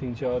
3-4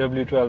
W12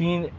3